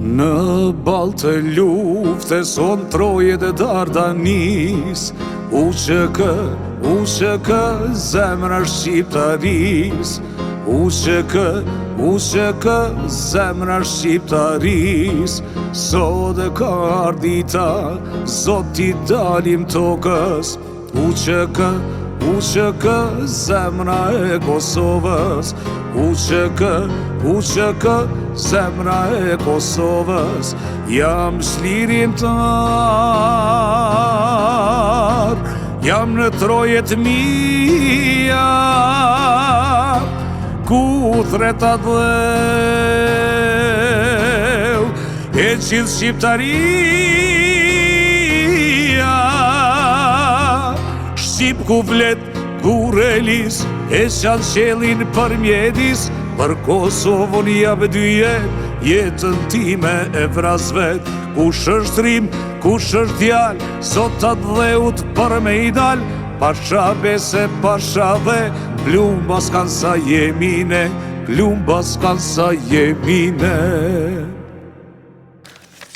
Në bal të lufte son Troje dhe Dardanis, u që kë zemra shqiptaris, u që kë zemra shqiptaris. Sot e ka ardita, zot t'i dalim tokës, u që kë zemra e Kosovës, u që kë zemra e Kosovës. Jam shlirimtar, jam në trojet mia, ku thretat dheu e gjithë shqiptaria. Shqip ku vlet, ku relis, e qanë qelin për mjedis, për Kosovën jap dyje, jetën time e vras vet. Kush është rim, kush është djal, sot atë dheut për me i dal. Pasha bese, pasha dhe, plumbas kanë sa jemine, plumbas kanë sa jemine.